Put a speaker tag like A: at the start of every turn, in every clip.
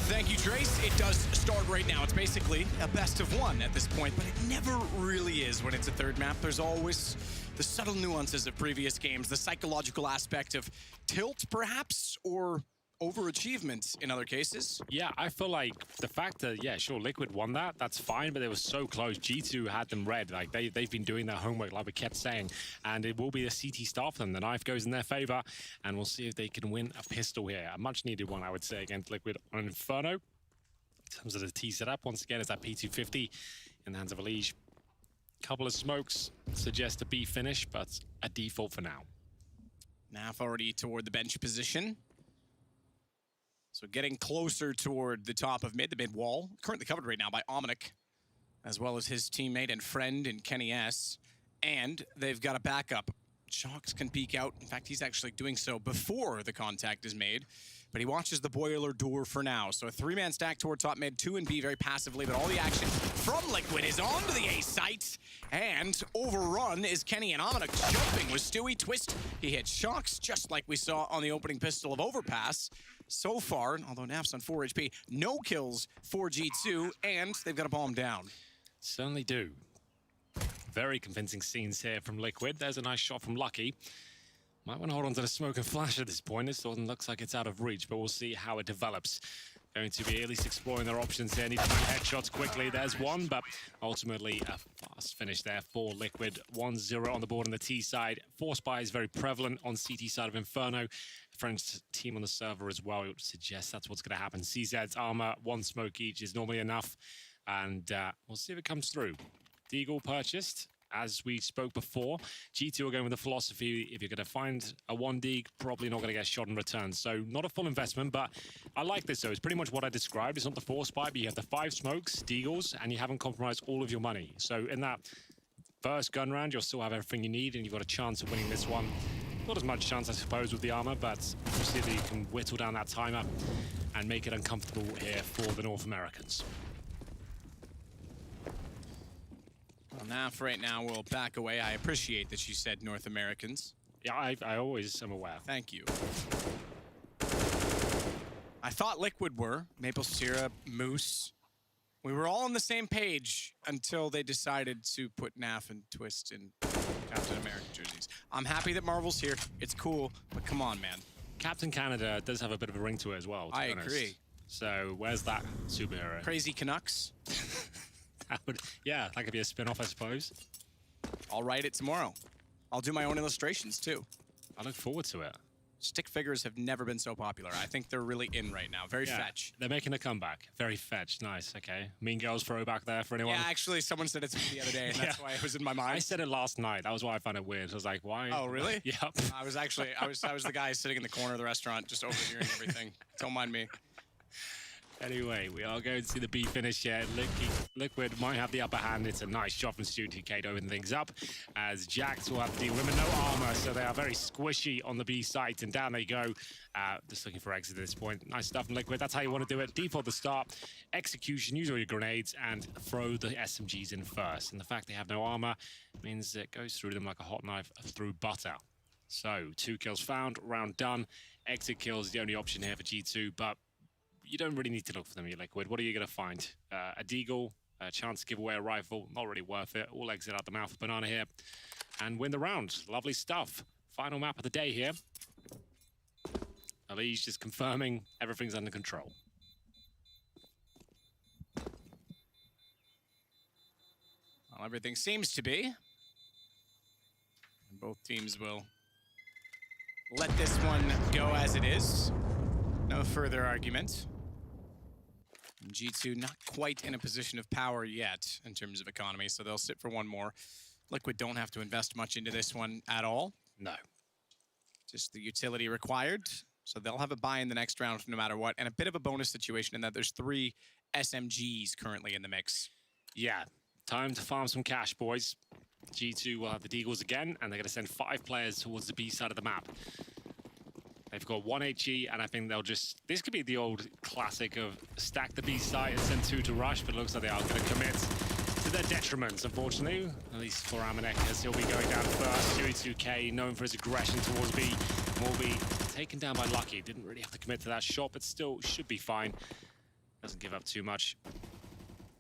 A: Thank you, Trace. It does start right now. It's basically a best of one at this point, but it never really is when it's a third map. There's always the subtle nuances of previous games, the psychological aspect of tilt, perhaps, or overachievement in other cases.
B: Yeah, I feel like the fact that, yeah, sure, Liquid won that, that's fine, but they were so close. G2 had them red. Like, they've been doing their homework, like we kept saying, and it will be a CT start for them. The knife goes in their favor, and we'll see if they can win a pistol here. A much-needed one, I would say, against Liquid on Inferno. In terms of the T setup, once again, it's that P250 in the hands of Elige. Couple of smokes suggest a B finish, but a default for now.
A: Naf already toward the bench position. So getting closer toward the top of mid, the mid wall. Currently covered right now by Omnic, as well as his teammate and friend in Kenny S. And they've got a backup. Shox can peek out. In fact, he's actually doing so before the contact is made. But he watches the boiler door for now. So a three-man stack toward top mid, 2 and B very passively, but all the action from Liquid is onto the A site. And overrun is Kenny and Omnic jumping with Stewie. Twist, he hits Shox, just like we saw on the opening pistol of Overpass. So far, although Naf's on 4 HP, no kills for G2, and they've got a bomb down.
B: Certainly do. Very convincing scenes here from Liquid. There's a nice shot from Lucky. Might want to hold on to the smoke and flash at this point. This one looks like it's out of reach, but we'll see how it develops. Going to be at least exploring their options here. Need to find headshots quickly. There's one, but ultimately a fast finish there for Liquid. 1-0 on the board on the T side. Force buy is very prevalent on CT side of Inferno. French team on the server as well. It would suggest that's what's going to happen. CZ's armor, one smoke each is normally enough. And we'll see if it comes through. Deagle purchased. As we spoke before, G2 are going with the philosophy, if you're going to find a 1D, probably not going to get shot in return. So not a full investment, but I like this though. It's pretty much what I described. It's not the force buy, but you have the 5 smokes, Deagles, and you haven't compromised all of your money. So in that first gun round, you'll still have everything you need, and you've got a chance of winning this one. Not as much chance, I suppose, with the armor, but we'll see that you can whittle down that timer and make it uncomfortable here for the North Americans.
A: Well, Naf right now will back away. I appreciate that you said North Americans.
B: Yeah, I always am aware.
A: Thank you. I thought Liquid were. Maple syrup, Moose. We were all on the same page until they decided to put Naf and Twist in Captain America jerseys. I'm happy that Marvel's here. It's cool, but come on, man.
B: Captain Canada does have a bit of a ring to it as well, to be honest.
A: Agree.
B: So where's that superhero?
A: Crazy Canucks.
B: Yeah, that could be a spin-off, I suppose.
A: I'll write it tomorrow. I'll do my own illustrations, too.
B: I look forward to it.
A: Stick figures have never been so popular. I think they're really in right now. Very fetch.
B: They're making a comeback. Very fetch. Nice. Okay. Mean Girls throwback there for anyone?
A: Yeah, actually, someone said it to me the other day, and that's why it was in my mind.
B: I said it last night. That was why I found it weird. I was like, why?
A: Oh, really?
B: Yep.
A: I was the guy sitting in the corner of the restaurant, just overhearing everything. Don't mind me.
B: Anyway, we are going to see the B finish here. Liquid might have the upper hand. It's a nice shot from Stu2K to open things up, as Jax will have to deal with no armor, so they are very squishy on the B site, and down they go. Just looking for exit at this point. Nice stuff from Liquid. That's how you want to do it. Default the start, execution, use all your grenades, and throw the SMGs in first. And the fact they have no armor means it goes through them like a hot knife through butter. So, 2 kills found, round done. Exit kills is the only option here for G2, but you don't really need to look for them, you Liquid. What are you going to find? A Deagle, a chance to give away a rifle, not really worth it. All exit out the mouth of Banana here and win the round. Lovely stuff. Final map of the day here. Elige just confirming everything's under control.
A: Well, everything seems to be. And both teams will let this one go as it is. No further argument. G2 not quite in a position of power yet in terms of economy, so they'll sit for one more. Liquid don't have to invest much into this one at all.
B: No.
A: Just the utility required. So they'll have a buy in the next round no matter what. And a bit of a bonus situation in that there's 3 SMGs currently in the mix.
B: Yeah, time to farm some cash, boys. G2 will have the Deagles again, and they're going to send 5 players towards the B side of the map. They've got 1 HE, and I think they'll just... This could be the old classic of stack the B site and send 2 to rush, but it looks like they are going to commit to their detriment, unfortunately. At least for Amanek, as he'll be going down first. Stu2K, known for his aggression towards B, will be taken down by Lucky. Didn't really have to commit to that shot, but still should be fine. Doesn't give up too much.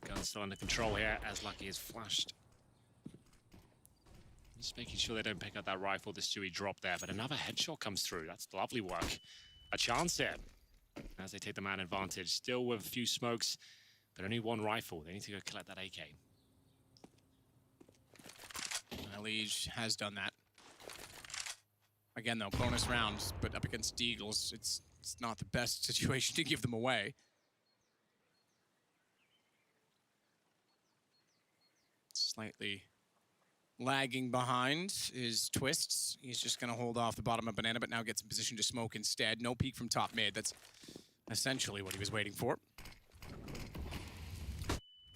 B: Gun's still under control here as Lucky is flashed. Just making sure they don't pick up that rifle the Stewie dropped there, but another headshot comes through. That's lovely work. A chance here as they take the man advantage. Still with a few smokes, but only one rifle. They need to go collect that AK.
A: Liege has done that. Again, though, bonus rounds, but up against Deagles, it's not the best situation to give them away. Slightly lagging behind is Twists. He's just going to hold off the bottom of Banana, but now gets in position to smoke instead. No peek from top mid. That's essentially what he was waiting for.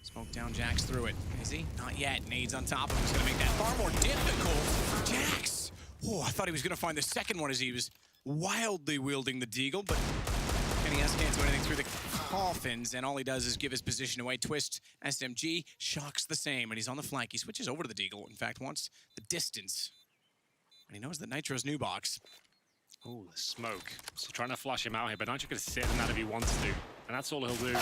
A: Smoke down, Jax through it. Is he? Not yet. Nades on top of him. He's going to make that far more difficult. Jax! Oh, I thought he was going to find the second one as he was wildly wielding the Deagle, but NES can't do anything through the coffins, and all he does is give his position away. Twist, SMG, Shock's the same, and he's on the flank. He switches over to the Deagle, in fact, wants the distance. And he knows that Nitro's new box.
B: Oh, the smoke. So trying to flush him out here, but Nitro could sit in that if he wants to. And that's all he'll do.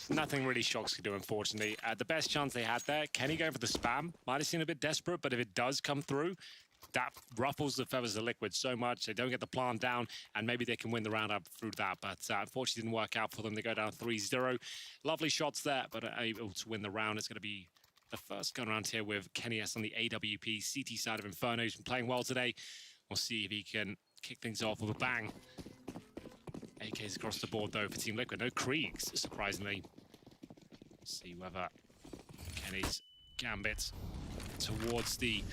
B: Nothing really Shocks could do, unfortunately. The best chance they had there, Kenny going for the spam. Might have seemed a bit desperate, but if it does come through, that ruffles the feathers of Liquid so much. They don't get the plant down, and maybe they can win the round up through that. But unfortunately, didn't work out for them. They go down 3-0. Lovely shots there, but able to win the round. It's going to be the first gun round here with Kenny S on the AWP CT side of Inferno. He's been playing well today. We'll see if he can kick things off with a bang. AKs across the board, though, for Team Liquid. No Kriegs, surprisingly. See whether Kenny's gambit towards the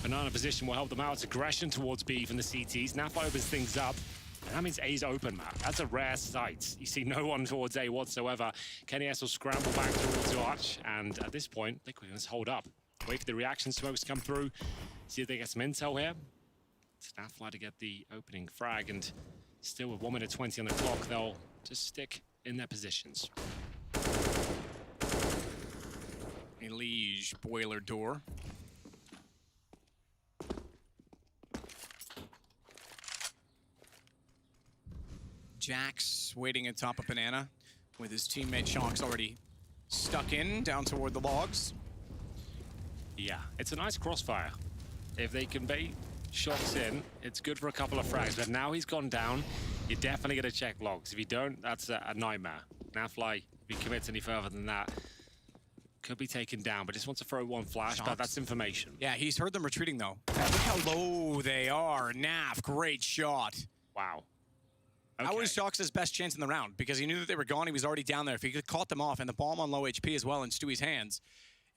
B: banana position will help them out. It's aggression towards B from the CTs. Nafa opens things up. And that means A's open, man. That's a rare sight. You see no one towards A whatsoever. Kenny S will scramble back towards Arch. And at this point, Liquid can just hold up. Wait for the reaction smokes to come through. See if they get some intel here. Snaffly to get the opening frag. And still with 1 minute 20 on the clock, they'll just stick in their positions.
A: A Liege boiler door. Jax waiting atop of Banana with his teammate Shock's already stuck in down toward the logs.
B: Yeah, it's a nice crossfire. If they can bait Shock's in, it's good for a couple of frags. But now he's gone down, you're definitely going to check logs. If you don't, that's a nightmare. Nafly, if he commits any further than that, could be taken down, but just wants to throw one flash, but that's information.
A: Yeah, he's heard them retreating, though. Look how low they are. Naf, great shot.
B: Wow. Okay.
A: That was Shock's best chance in the round, because he knew that they were gone. He was already down there. If he could have caught them off, and the bomb on low HP as well in Stewie's hands,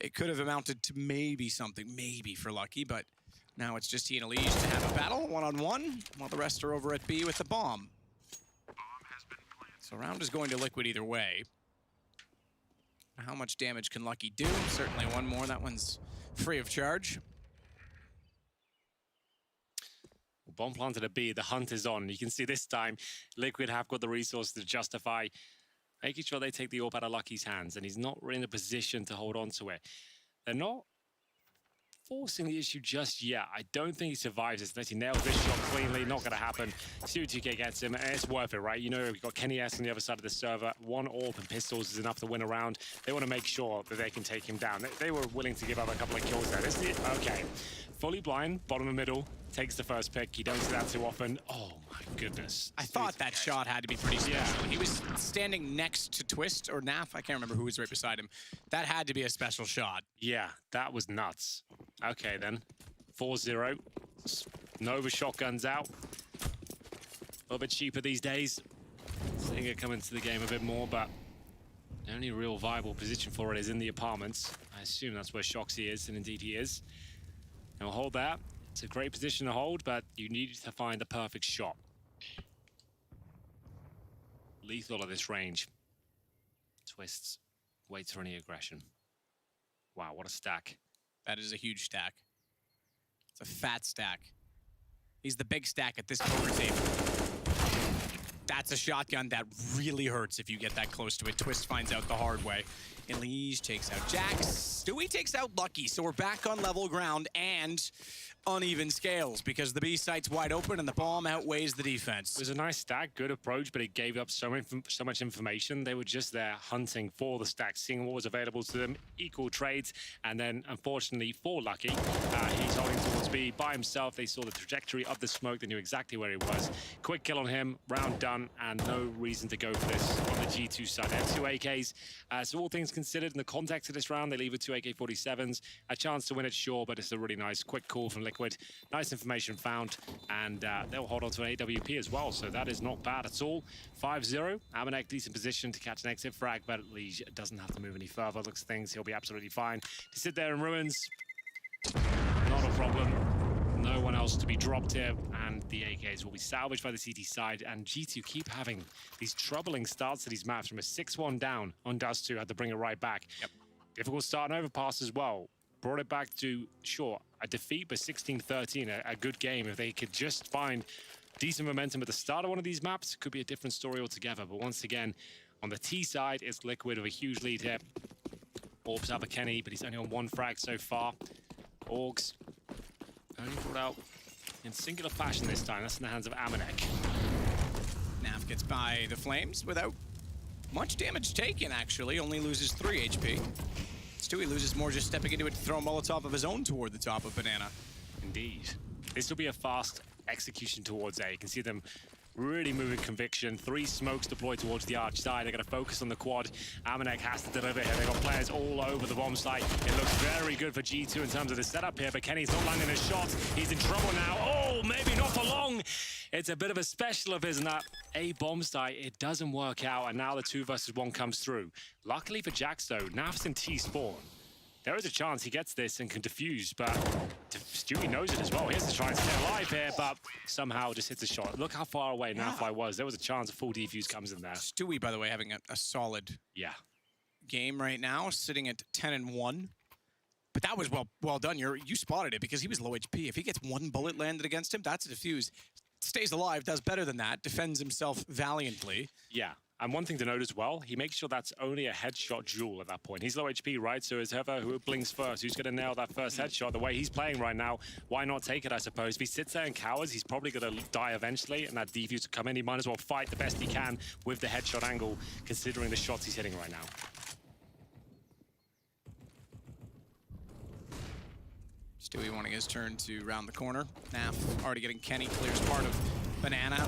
A: it could have amounted to maybe something, maybe for Lucky, but now it's just he and Elise to have a battle, one-on-one, while the rest are over at B with the bomb. So round is going to Liquid either way. How much damage can Lucky do? Certainly one more. That one's free of charge.
B: Bomb planted a B, the hunt is on. You can see this time, Liquid have got the resources to justify making sure they take the AWP out of Lucky's hands, and he's not really in a position to hold on to it. They're not forcing the issue just yet. I don't think he survives this unless he nails this shot cleanly. Not going to happen. Stewie2K gets him, and it's worth it, right? You know, we've got Kenny S on the other side of the server. One AWP and pistols is enough to win a round. They want to make sure that they can take him down. They were willing to give up a couple of kills there. This is okay. Fully blind, bottom of middle, takes the first pick. You don't see that too often. Oh my goodness.
A: I thought that shot had to be pretty special. Yeah. He was standing next to Twist or Naf. I can't remember who was right beside him. That had to be a special shot.
B: Yeah, that was nuts. Okay then, 4-0. Nova shotguns out. A little bit cheaper these days. Seeing it come into the game a bit more, but the only real viable position for it is in the apartments. I assume that's where Shoxy is, and indeed he is. And we'll hold that. It's a great position to hold, but you need to find the perfect shot. Lethal at this range. Twists. Waits for any aggression. Wow, what a stack.
A: That is a huge stack. It's a fat stack. He's the big stack at this poker table. That's a shotgun that really hurts if you get that close to it. Twist finds out the hard way. Elise takes out Jax. Stewie takes out Lucky, so we're back on level ground, and uneven scales because the B site's wide open and the bomb outweighs the
B: It
A: defense.
B: was a nice stack, good approach, but it gave up so much information. They were just there hunting for the stack, seeing what was available to them, equal trades, and then, unfortunately, for Lucky, he's holding towards B by himself. They saw the trajectory of the smoke. They knew exactly where he was. Quick kill on him, round done, and no reason to go for this on the G2 side. They have 2 AKs, so all things considered, in the context of this round, they leave with 2 AK-47s. A chance to win it, sure, but it's a really nice quick call from Liquid. Nice information found, and they'll hold on to an AWP as well, so that is not bad at all. 5-0, Amanek decent position to catch an exit frag, but Liege doesn't have to move any further. Looks things, he'll be absolutely fine. To sit there in ruins, not a problem. No one else to be dropped here, and the AKs will be salvaged by the CT side, and G2 keep having these troubling starts to these maps. From a 6-1 down on Dust 2, had to bring it right back.
A: Yep.
B: Difficult start and overpass as well. Brought it back to, sure, a defeat, but 16-13, a good game. If they could just find decent momentum at the start of one of these maps, it could be a different story altogether. But once again, on the T side, it's Liquid with a huge lead here. Orbs have a Kenny, but he's only on 1 frag so far. Orgs only brought out in singular fashion this time. That's in the hands of Amanek.
A: Naf gets by the Flames without much damage taken, actually. Only loses 3 HP. Stewie loses more just stepping into it to throw a Molotov of his own toward the top of Banana.
B: Indeed. This will be a fast execution towards A. You can see them really moving conviction. 3 smokes deployed towards the arch side. They're going to focus on the quad. Amanek has to deliver here. They've got players all over the bomb site. It looks very good for G2 in terms of the setup here, but Kenny's not landing a shot. He's in trouble now. Oh, maybe not for long. It's a bit of a special of his in that A bomb site. It doesn't work out, and now the 2 versus 1 comes through. Luckily for Jax, though, Naf's in T spawn. There is a chance he gets this and can defuse, but Stewie knows it as well. He has to try and stay alive here, but somehow just hits a shot. Look how far away Nafly was. There was a chance a full defuse comes in there.
A: Stewie, by the way, having a solid game right now, sitting at 10-1. But that was well done. You spotted it because he was low HP. If he gets 1 bullet landed against him, that's a defuse. Stays alive, does better than that, defends himself valiantly.
B: Yeah. And one thing to note as well, he makes sure that's only a headshot duel at that point. He's low HP, right? So it's who blinks first, who's going to nail that first headshot. The way he's playing right now, why not take it, I suppose? If he sits there and cowers, he's probably going to die eventually, and that defuse will come in. He might as well fight the best he can with the headshot angle, considering the shots he's hitting right now.
A: Stewie wanting his turn to round the corner. Naf already getting Kenny, clears part of Banana.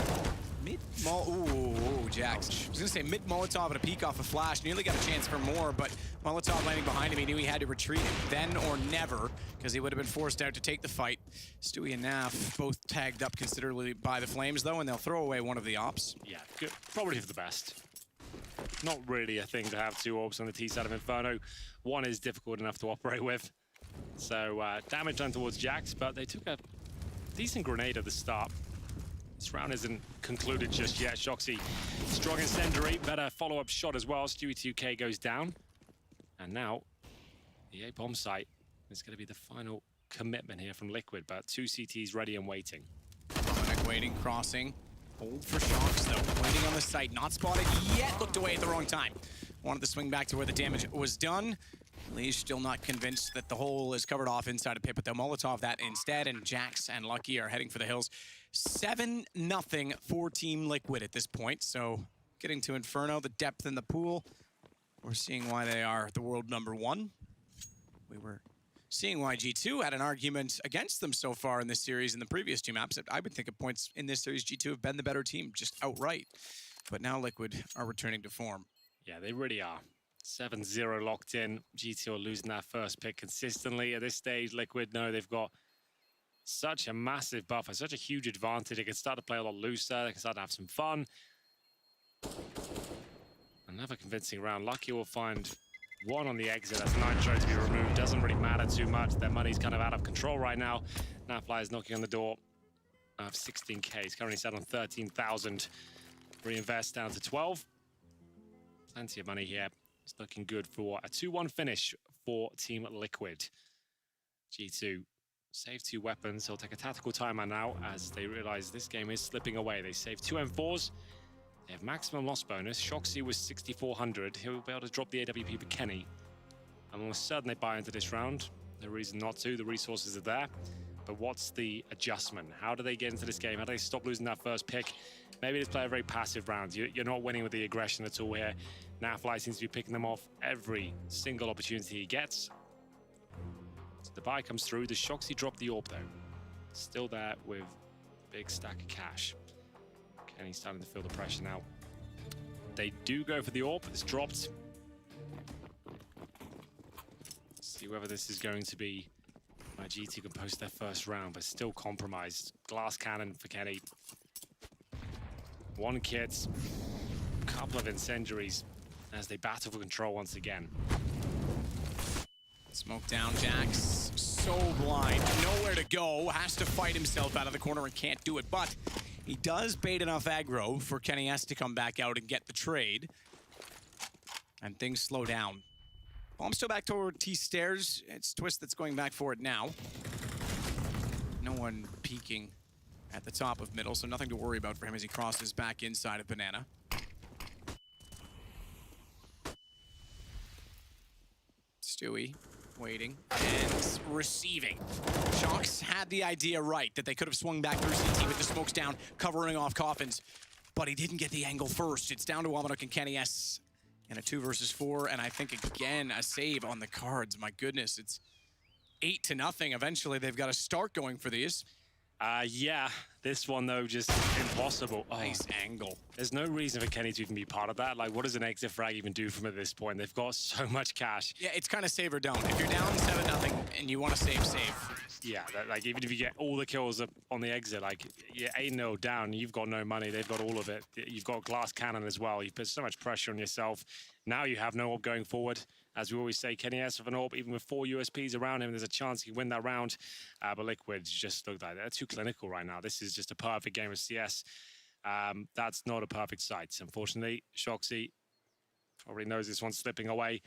A: Jax. I was gonna say mid-Molotov and a peek off a flash. Nearly got a chance for more, but Molotov landing behind him. He knew he had to retreat then or never, because he would have been forced out to take the fight. Stewie and Naf both tagged up considerably by the Flames, though, and they'll throw away one of the ops.
B: Yeah, good. Probably for the best. Not really a thing to have 2 orbs on the T side of Inferno. 1 is difficult enough to operate with. So damage done towards Jax, but they took a decent grenade at the start. This round isn't concluded just yet. Shoxy, strong incendiary, better follow-up shot as well. Stewie 2K goes down. And now, the A bomb site is going to be the final commitment here from Liquid, but 2 CTs ready and waiting.
A: Dominic waiting, crossing. Hold for Shox, though. Waiting on the site, not spotted yet. Looked away at the wrong time. Wanted to swing back to where the damage was done. Lee's still not convinced that the hole is covered off inside a pit, but they'll Molotov that instead, and Jax and Lucky are heading for the hills. 7-0 for Team Liquid at this point, so getting to Inferno, the depth in the pool, we're seeing why they are the world #1. We were seeing why G2 had an argument against them so far in this series in the previous 2 maps. I would think at points in this series, G2 have been the better team, just outright. But now Liquid are returning to form.
B: Yeah, they really are. 7-0 locked in. G2 are losing that first pick consistently. At this stage, Liquid know they've got such a massive buffer, such a huge advantage. They can start to play a lot looser. They can start to have some fun. Another convincing round. Lucky will find 1 on the exit. That's Nitro to be removed. Doesn't really matter too much. Their money's kind of out of control right now. Nafly is knocking on the door of 16K. He's currently set on 13,000. Reinvest down to 12. Plenty of money here. It's looking good for a 2-1 finish for Team Liquid. G2 save 2 weapons. He'll take a tactical timeout now as they realize this game is slipping away. They save 2 M4s. They have maximum loss bonus. Shoxy was 6,400. He'll be able to drop the AWP for Kenny. I'm almost certain they buy into this round. No reason not to. The resources are there. but what's the adjustment? How do they get into this game? How do they stop losing that first pick? Maybe they play a very passive round. You're not winning with the aggression at all here. Nafly seems to be picking them off every single opportunity he gets. So the buy comes through. The Shoxy dropped the AWP though. Still there with a big stack of cash. Kenny's starting to feel the pressure now. They do go for the AWP. It's dropped. See whether this is going to be my GT can post their first round, but still compromised. Glass cannon for Kenny. One kit, couple of incendiaries as they battle for control once again.
A: Smoke down, Jax. So blind, nowhere to go. Has to fight himself out of the corner and can't do it, but he does bait enough aggro for Kenny S to come back out and get the trade. And things slow down. Bomb still back toward T stairs. It's Twist that's going back for it now. No one peeking at the top of middle, so nothing to worry about for him as he crosses back inside of Banana. Stewie waiting and receiving. Shox had the idea right that they could have swung back through CT with the smokes down, covering off coffins, but he didn't get the angle first. It's down to Wamanuk and Kenny S in a 2 versus 4, and I think again a save on the cards. My goodness, it's 8-0. Eventually, they've got a start going for these.
B: Yeah, this one though, just impossible.
A: Nice angle.
B: There's no reason for Kenny to even be part of that. Like, what does an exit frag even do from at this point? They've got so much cash.
A: Yeah, it's kind of save or don't. If you're down 7-0 and you want to save.
B: Yeah, like even if you get all the kills up on the exit, like you're 8-0 down, you've got no money. They've got all of it. You've got glass cannon as well. You put so much pressure on yourself. Now you have no AWP going forward. As we always say, Kenny S with an AWP, even with 4 USPs around him, there's a chance he can win that round. But Liquid just look like they're too clinical right now. This is just a perfect game of CS. That's not a perfect sight. Unfortunately, Shoxy probably knows this one's slipping away.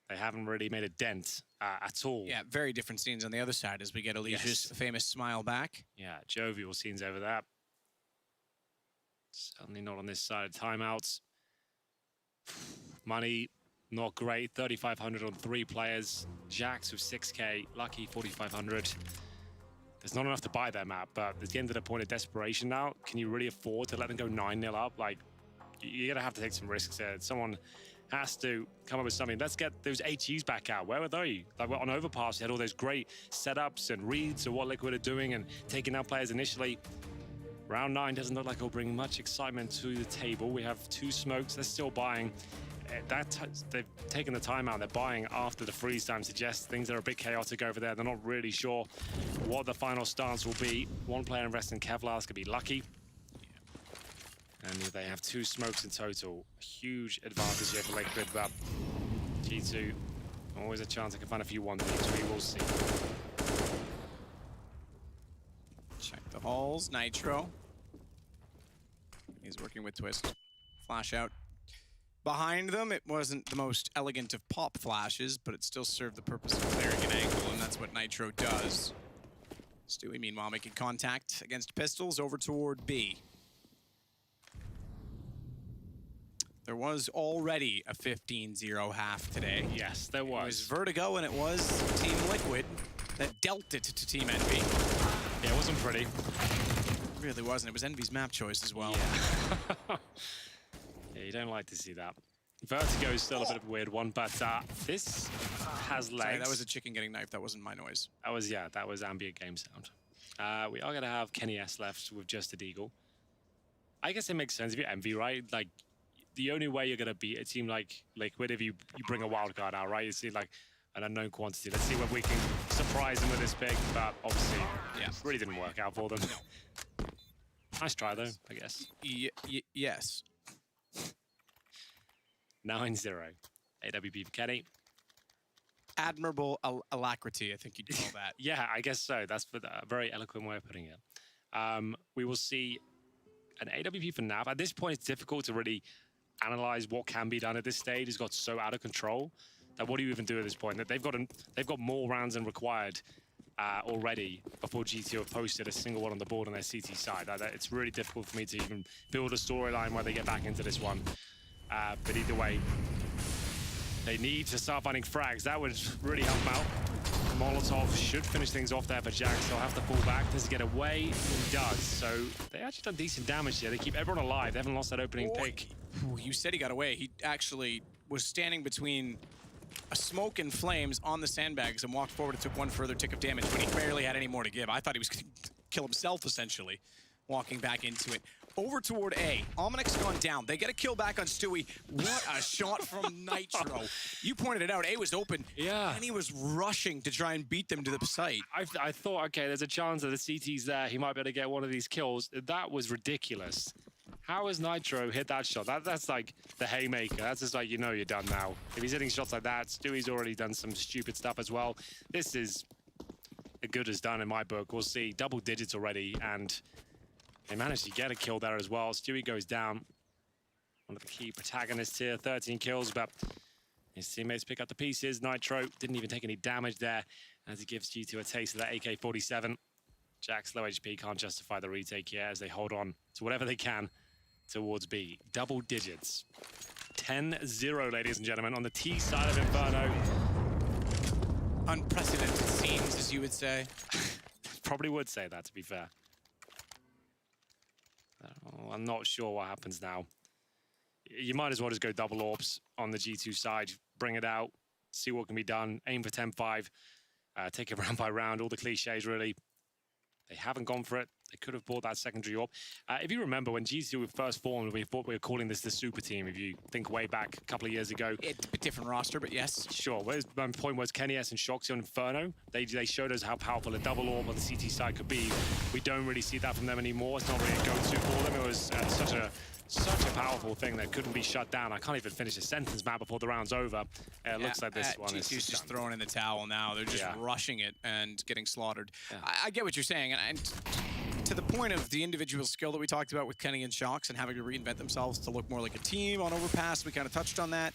B: They haven't really made a dent at all.
A: Yeah, very different scenes on the other side as we get Alicia's famous smile back.
B: Yeah, jovial scenes over there. Certainly not on this side of timeouts. Money, not great. 3,500 on 3 players. Jax with 6K. Lucky 4,500. There's not enough to buy that map, but it's getting to the point of desperation now. Can you really afford to let them go 9-0 up? Like, you're going to have to take some risks here. Someone has to come up with something. Let's get those HUs back out. Where were they? Like, on Overpass, you had all those great setups and reads of what Liquid are doing and taking out players initially. Round 9 doesn't look like it'll bring much excitement to the table. We have 2 smokes. They're still buying. They've taken the time out. They're buying after the freeze time suggests things are a bit chaotic over there. They're not really sure what the final stance will be. One player investing in Kevlar is going to be lucky. And they have 2 smokes in total. Huge advantage here for Liquid, but G2, always a chance I can find a few 1-2s. We will see.
A: Check the halls. Nitro. He's working with Twist. Flash out. Behind them, it wasn't the most elegant of pop flashes, but it still served the purpose of clearing an angle, and that's what Nitro does. Stewie, meanwhile, making contact against pistols over toward B. There was already a 15-0 half today.
B: Yes, there was.
A: It was Vertigo, and it was Team Liquid that dealt it to Team Envy.
B: Yeah, it wasn't pretty.
A: It really wasn't. It was Envy's map choice as well.
B: Yeah. Yeah, you don't like to see that. Vertigo is still a bit of a weird one, but this has legs.
A: Sorry, that was a chicken getting knifed. That wasn't my noise.
B: That was ambient game sound. We are going to have Kenny S left with just a deagle. I guess it makes sense if you're Envy, right? Like, the only way you're going to beat a team like Liquid if you bring a wild card out, right? You see, like, an unknown quantity. Let's see whether we can surprise them with this pick, but obviously, yeah, really didn't work out for them. No. Nice try, though, I guess.
A: Yes.
B: 9-0. AWP for Kenny.
A: Admirable alacrity, I think you'd call that.
B: Yeah, I guess so. That's a very eloquent way of putting it. We will see an AWP for Nav. At this point, it's difficult to really analyze what can be done at this stage. It's got so out of control that what do you even do at this point? That they've got more rounds than required already before GT have posted a single one on the board on their CT side. It's really difficult for me to even build a storyline where they get back into this one. But either way, they need to start finding frags. That would really help them out. Molotov should finish things off there for Jax. They'll have to fall back. Does he get away? He does. So they actually done decent damage here. They keep everyone alive. They haven't lost that opening pick.
A: You said he got away. He actually was standing between a smoke and flames on the sandbags and walked forward and took one further tick of damage, but he barely had any more to give. I thought he was going to kill himself, essentially, walking back into it. Over toward A. Almanic's gone down. They get a kill back on Stewie. What a shot from Nitro. You pointed it out. A was open.
B: Yeah.
A: And he was rushing to try and beat them to the site.
B: I thought, okay, there's a chance that the CT's there. He might be able to get one of these kills. That was ridiculous. How has Nitro hit that shot? That's like the haymaker. That's just like, you know you're done now. If he's hitting shots like that, Stewie's already done some stupid stuff as well. This is as good as done in my book. We'll see. Double digits already, and they managed to get a kill there as well. Stewie goes down. One of the key protagonists here, 13 kills, but his teammates pick up the pieces. Nitro didn't even take any damage there as he gives G2 a taste of that AK-47. Jax, low HP, can't justify the retake here as they hold on to whatever they can towards B. Double digits. 10-0, ladies and gentlemen, on the T side of Inferno.
A: Unprecedented scenes, as you would say.
B: Probably would say that, to be fair. I'm not sure what happens now. You might as well just go double orbs on the G2 side, bring it out, see what can be done, aim for 10-5, take it round by round, all the cliches, really. They haven't gone for it. They could have bought that secondary orb. If you remember, when G2 first formed, we thought we were calling this the super team. If you think way back a couple of years ago.
A: It's a different roster, but yes.
B: Sure. My point was Kenny S and Shoxy on Inferno. They showed us how powerful a double orb on the CT side could be. We don't really see that from them anymore. It's not really a go-to for them. It was such a powerful thing that couldn't be shut down. I can't even finish a sentence, Matt, before the round's over. It looks like this one is
A: G2's just throwing in the towel now. They're just rushing it and getting slaughtered.
B: Yeah.
A: I get what you're saying, and to the point of the individual skill that we talked about with Kenny and Shox and having to reinvent themselves to look more like a team on Overpass, we kind of touched on that.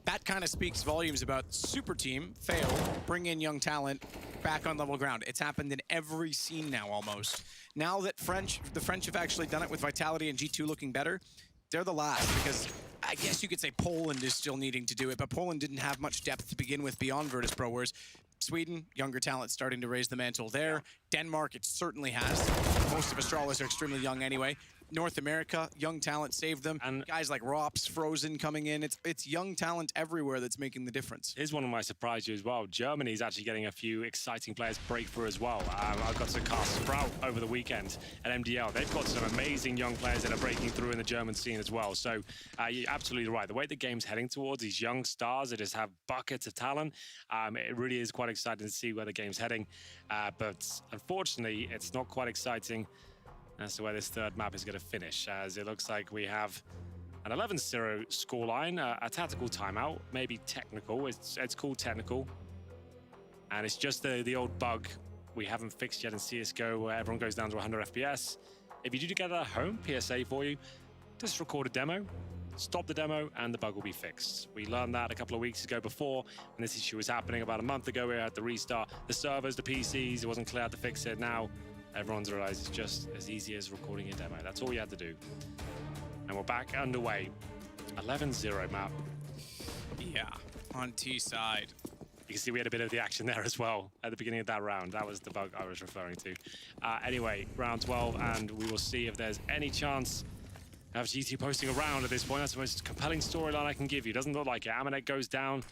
A: That kind of speaks volumes about super team, fail, bring in young talent, back on level ground. It's happened in every scene now, almost. Now that the French have actually done it with Vitality and G2 looking better, they're the last, because I guess you could say Poland is still needing to do it, but Poland didn't have much depth to begin with beyond Virtus Pro, whereas Sweden, younger talent starting to raise the mantle there. Denmark, it certainly has. Most of Astralis are extremely young anyway. North America, young talent saved them. And guys like Rops, Frozen coming in. It's young talent everywhere that's making the difference.
B: Here's one of my surprises as well. Germany's actually getting a few exciting players break through as well. I got to cast Sprout over the weekend at MDL. They've got some amazing young players that are breaking through in the German scene as well. So you're absolutely right. The way the game's heading towards these young stars that just have buckets of talent, it really is quite exciting to see where the game's heading. But unfortunately, it's not quite exciting as to where this third map is going to finish, as it looks like we have an 11-0 scoreline, a tactical timeout, maybe technical. It's called technical, and it's just the old bug we haven't fixed yet in CSGO where everyone goes down to 100 FPS. If you do get that at home, PSA for you, just record a demo, stop the demo, and the bug will be fixed. We learned that a couple of weeks ago before, when this issue was happening. About a month ago, we had to restart the servers, the PCs. It wasn't clear how to fix it. Now everyone's realized it's just as easy as recording a demo. That's all we had to do. And we're back underway. 11-0 map.
A: Yeah, on T side.
B: You can see we had a bit of the action there as well at the beginning of that round. That was the bug I was referring to. Anyway, round 12, and we will see if there's any chance of G2 posting a round at this point. That's the most compelling storyline I can give you. Doesn't look like it. Amanek goes down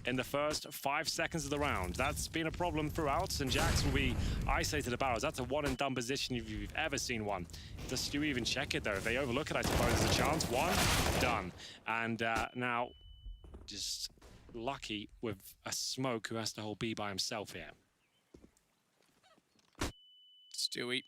B: in the first 5 seconds of the round. That's been a problem throughout, and Jax will be isolated to barrels. That's a one-and-done position if you've ever seen one. Does Stu even check it, though? If they overlook it, I suppose there's a chance. One, done. And now, just lucky with a Smoke who has to hold B by himself here.
A: Stewie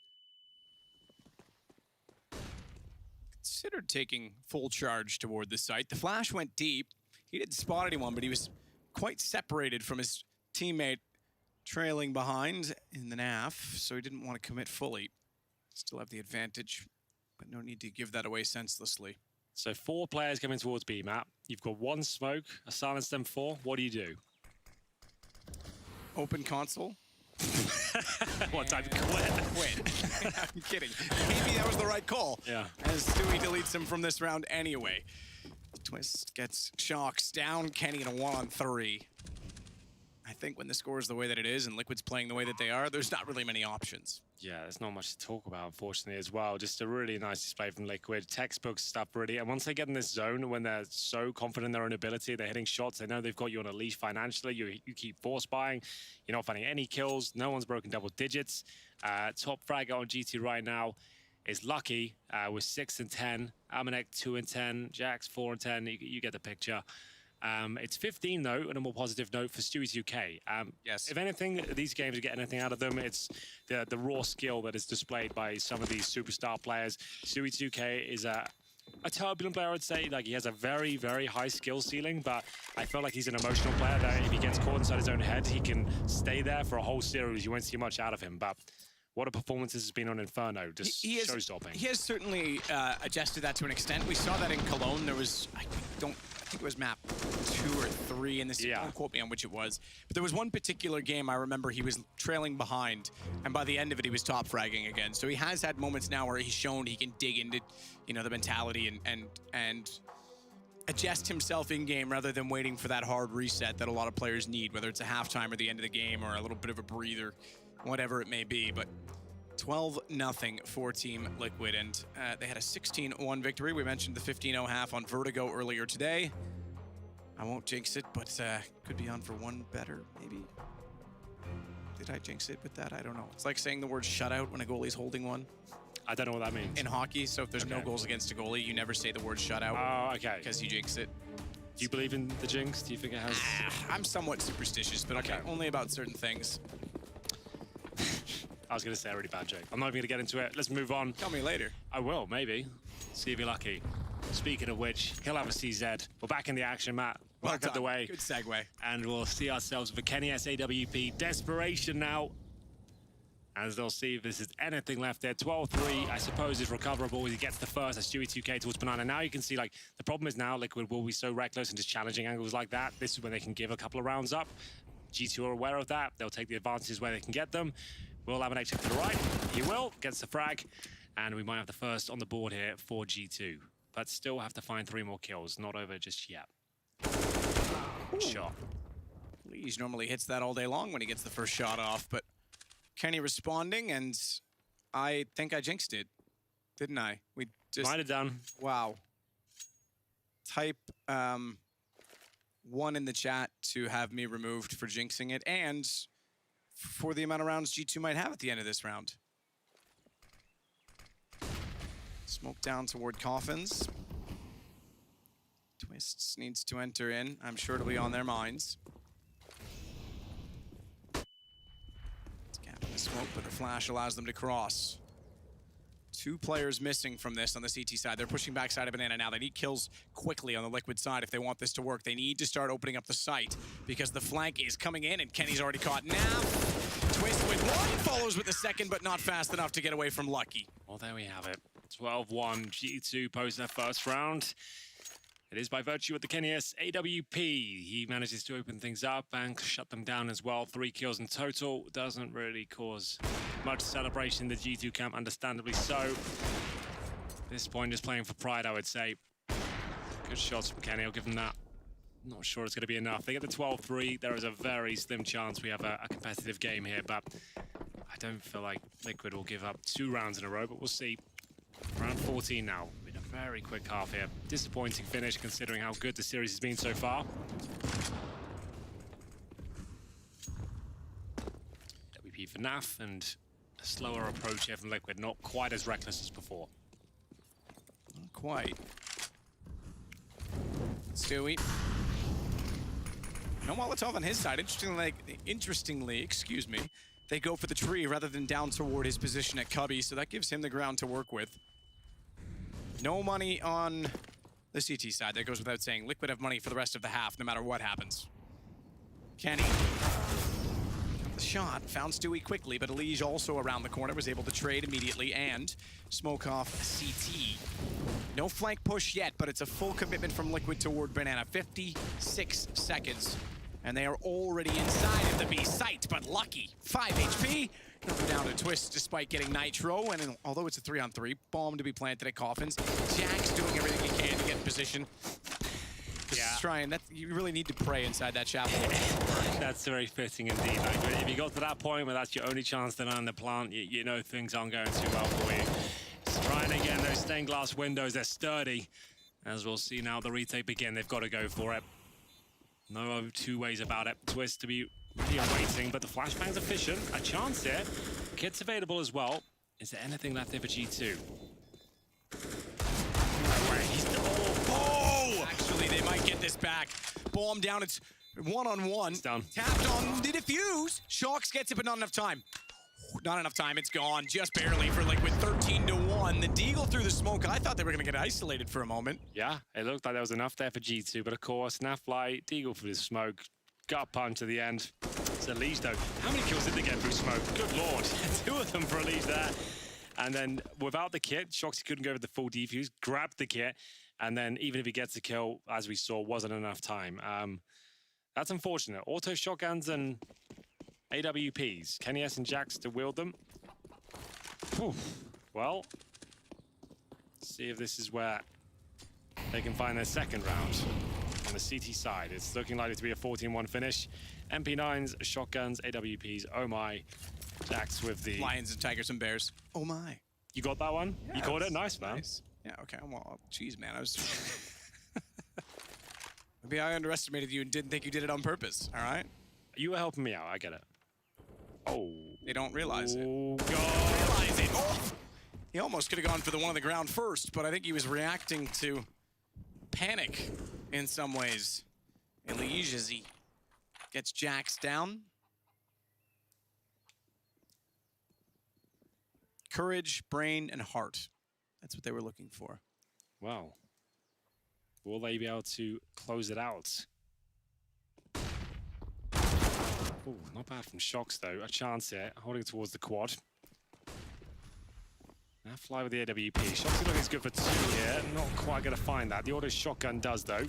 A: considered taking full charge toward the site. The flash went deep. He didn't spot anyone, but he was quite separated from his teammate trailing behind in the NAF, so he didn't want to commit fully. Still have the advantage, but no need to give that away senselessly.
B: So 4 players coming towards B, Matt. You've got 1 Smoke, a silence them 4. What do?
A: Open console.
B: What time? Quit.
A: I'm kidding. Maybe that was the right call.
B: Yeah.
A: As Stewie deletes him from this round anyway. Twist gets Shox down. Kenny in a 1-on-3. I think when the score is the way that it is and Liquid's playing the way that they are, there's not really many options.
B: Yeah, there's not much to talk about, unfortunately, as well. Just a really nice display from Liquid. Textbook stuff, really. And once they get in this zone, when they're so confident in their own ability, they're hitting shots, they know they've got you on a leash financially. You keep force buying. You're not finding any kills. No one's broken double digits. Top fragger on GT right now is Lucky with 6 and 10. Amanek 2 and 10. Jax 4 and 10. You get the picture. It's 15, though, on a more positive note for Stewie's UK.
A: Yes.
B: If anything, these games are getting anything out of them, it's the raw skill that is displayed by some of these superstar players. Stewie's UK is a turbulent player, I'd say. Like, he has a very, very high skill ceiling, but I feel like he's an emotional player that if he gets caught inside his own head, he can stay there for a whole series. You won't see much out of him, but what a performance this has been on Inferno, just show-stopping.
A: He has certainly adjusted that to an extent. We saw that in Cologne. There was, I think it was map 2 or 3 in this. Yeah. Don't quote me on which it was. But there was one particular game I remember he was trailing behind, and by the end of it, he was top fragging again. So he has had moments now where he's shown he can dig into, you know, the mentality and adjust himself in game rather than waiting for that hard reset that a lot of players need, whether it's a halftime or the end of the game or a little bit of a breather, whatever it may be. But 12-0 for Team Liquid, and they had a 16-1 victory. We mentioned the 15-0 half on Vertigo earlier today. I won't jinx it, but could be on for one better, maybe. Did I jinx it with that? I don't know. It's like saying the word shutout when a goalie's holding one.
B: I don't know what that means.
A: In hockey, so if there's no goals against a goalie, you never say the word shutout.
B: Oh, okay.
A: Because you jinx it.
B: Do you believe in the jinx? Do you think it has...
A: I'm somewhat superstitious, but okay, only about certain things.
B: I was going to say a really bad joke. I'm not even going to get into it. Let's move on.
A: Tell me later.
B: I will, maybe. See if you're lucky. Speaking of which, he'll have a CZ. We're back in the action, Matt. Back up the way.
A: Good segue.
B: And we'll see ourselves with a Kenny SAWP. Desperation now. As they'll see if this is anything left there. 12-3, I suppose, is recoverable. He gets the first. That's Stewie 2K towards Banana. Now you can see, like, the problem is now Liquid will be so reckless and just challenging angles like that. This is when they can give a couple of rounds up. G2 are aware of that. They'll take the advantages where they can get them. Will have an exit to the right. He will. Gets the frag. And we might have the first on the board here for G2. But still have to find 3 more kills. Not over just yet. Ooh. Shot.
A: Lees normally hits that all day long when he gets the first shot off, but Kenny responding, and I think I jinxed it, didn't I? We just...
B: Might have done.
A: Wow. Type 1 in the chat to have me removed for jinxing it, and for the amount of rounds G2 might have at the end of this round. Smoke down toward Coffins. Twists needs to enter in. I'm sure it'll be on their minds. It's capping the smoke, but the flash allows them to cross. 2 players missing from this on the CT side. They're pushing backside of Banana now. They need kills quickly on the Liquid side if they want this to work. They need to start opening up the site because the flank is coming in and Kenny's already caught now. Twist with 1, follows with the second, but not fast enough to get away from Lucky.
B: Well, there we have it. 12-1, G2 post their first round. It is by virtue of the Kenny AWP. He manages to open things up and shut them down as well. 3 kills in total. Doesn't really cause much celebration in the G2 camp, understandably so. At this point, just playing for pride, I would say. Good shots from Kenny, I'll give him that. Not sure it's going to be enough. They get the 12-3. There is a very slim chance we have a competitive game here, but I don't feel like Liquid will give up 2 rounds in a row, but we'll see. Round 14 now. Been a very quick half here. Disappointing finish considering how good the series has been so far. WP for NAF and a slower approach here from Liquid. Not quite as reckless as before.
A: Not quite. Stewie. No Molotov on his side. Interestingly, excuse me, they go for the tree rather than down toward his position at Cubby, so that gives him the ground to work with. No money on the CT side. That goes without saying. Liquid have money for the rest of the half, no matter what happens. Kenny. The shot found Stewie quickly, but Elige also around the corner was able to trade immediately and smoke off CT. No flank push yet, but it's a full commitment from Liquid toward Banana. 56 seconds. And they are already inside of the B site, but Lucky, 5 HP. He'll go down to Twist despite getting Nitro, and although it's a 3-on-3, bomb to be planted at Coffins. Jack's doing everything he can to get in position. Just trying. You really need to pray inside that chapel.
B: That's very fitting indeed. Like, if you got to that point where that's your only chance to land the plant, you know things aren't going too well for you. Just trying again, those stained glass windows, they're sturdy. As we'll see now, the retake begin. They've got to go for it. No two ways about it. Twist to be really awaiting, but the flashbang's efficient. A chance here. Kits available as well. Is there anything left there for G2?
A: Oh! Actually, they might get this back. Bomb down. It's one-on-one.
B: It's down.
A: Tapped on the defuse. Shocks gets it, but not enough time. Not enough time. It's gone. Just barely for Liquid. 13-1. The Deagle through the smoke. I thought they were going to get isolated for a moment.
B: Yeah, it looked like there was enough there for G2, but of course, Nafly, Deagle through the smoke. Gut punch to the end. It's Elise though. How many kills did they get through smoke? Good lord. 2 of them for Elise there. And then without the kit, Shoxy couldn't go with the full defuse, grabbed the kit, and then even if he gets a kill, as we saw, wasn't enough time. That's unfortunate. Auto shotguns and AWPs. Kenny S and Jax to wield them. Whew. Well, see if this is where they can find their second round on the CT side. It's looking likely to be a 14-1 finish. MP9s, shotguns, AWPs, oh my. Jax with the...
A: Lions and tigers and bears. Oh my.
B: You got that one?
A: Yeah,
B: you caught it? Nice, man.
A: Nice. Yeah, okay. Well, geez, man. I was... Maybe I underestimated you and didn't think you did it on purpose, all right?
B: You were helping me out, I get it. Oh.
A: They don't realize it.
B: Oh, God.
A: Realize it. Oh! He almost could have gone for the one on the ground first, but I think he was reacting to panic in some ways. Elige as he gets Jax down. Courage, brain, and heart. That's what they were looking for.
B: Wow. Will they be able to close it out? Oh, not bad from Shox, though. A chance here, holding towards the quad. Now fly with the AWP. Shox looking is good for 2 here. Not quite going to find that. The auto shotgun does, though.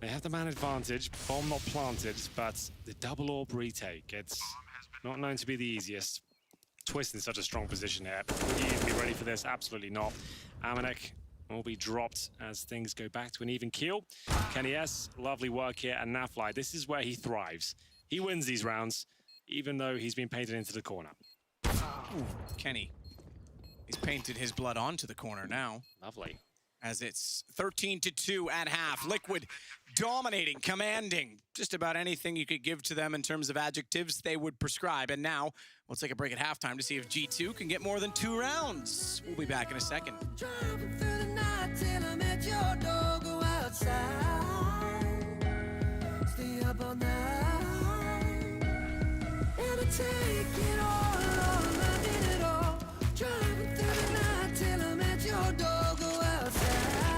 B: They have the man advantage. Bomb not planted, but the double orb retake. It's not known to be the easiest. Twist in such a strong position here. Would he even be ready for this? Absolutely not. Amanek will be dropped as things go back to an even keel. Kenny S, lovely work here, and Nafly. This is where he thrives. He wins these rounds, even though he's been painted into the corner.
A: Ooh, Kenny. He's painted his blood onto the corner now.
B: Lovely.
A: As it's 13-2 at half. Liquid dominating, commanding. Just about anything you could give to them in terms of adjectives they would prescribe. And now we'll take a break at halftime to see if G2 can get more than 2 rounds. We'll be back in a second.
C: Driving through the night till I met your door, go outside, stay up all night, and I take it all, I did it all. Driving through the night till I met your door, go outside,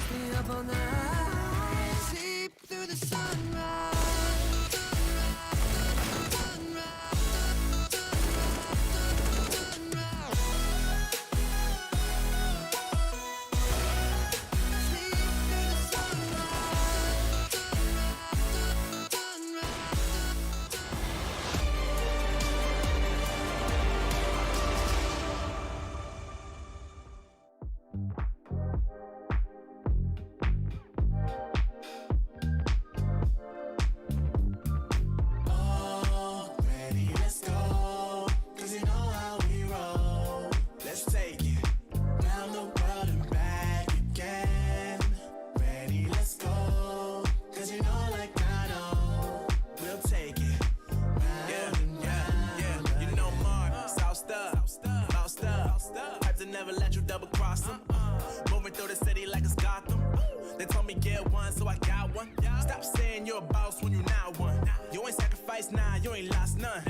C: stay up all night, sleep through the sunrise.
D: Never let you double cross them. Moving through the city like it's Gotham. They told me get one, so I got one. Stop saying you're a boss when you not one. You ain't sacrificed, nah, you ain't lost none.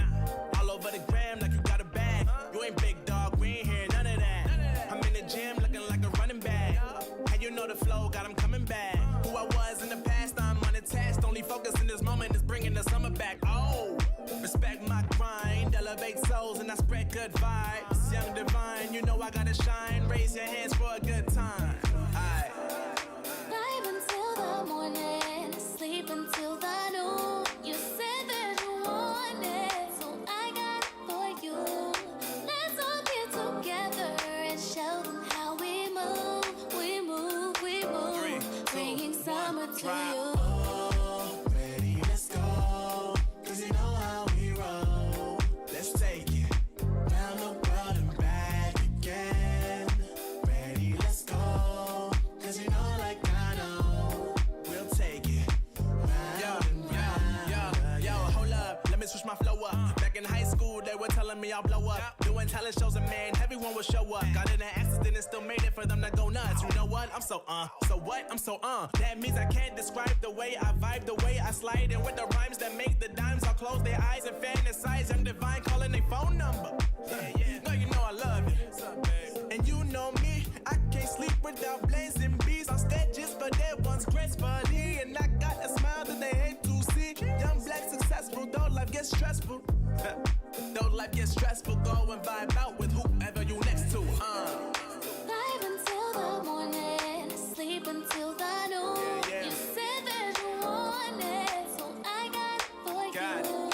D: All over the gram like you got a bag. You ain't big dog, we ain't hear none of that. I'm in the gym looking like a running back. And you know the flow, got 'em coming back. Who I was in the past, I'm unattached. Only focus in this moment is bringing the summer back. Oh, respect my grind, elevate souls and I spread good vibes. Young divine, you know I gotta shine. Raise your hands for a good time. Aight.
E: Vibe until the morning, sleep until the noon. You said that you want it, so I got it for you. Let's all get together and show them how we move, we move, we move. to
D: drop.
E: you.
D: Oh, ready, let's go. 'Cause you know how we roll. Let's take it round the world and back again. Ready, let's go. 'Cause you know, like I know, we'll take it round and round. Yo, hold up, let me switch my flow up. Back in high school, they were telling me I'll blow up. Doing talent shows and man, everyone will show up. Got in an accident and still made it for them to go nuts. You know what? I'm so what? I'm so That means I can't describe the way I vibe, the way I slide. And with the rhymes that make the dimes, I'll close their eyes and fantasize. I'm divine calling their phone number. No, you know I love it. And you know me, I can't sleep without blazing beats. On stages for their ones gracefully. And I got a smile that they hate to see. Young, black, successful, though life gets stressful. Though life gets stressful, go and vibe out with whoever you next to.
E: Vibe until the morning, sleep until the noon.
D: Yeah.
E: You said that you want it, so I got it for
D: Got it.
E: you.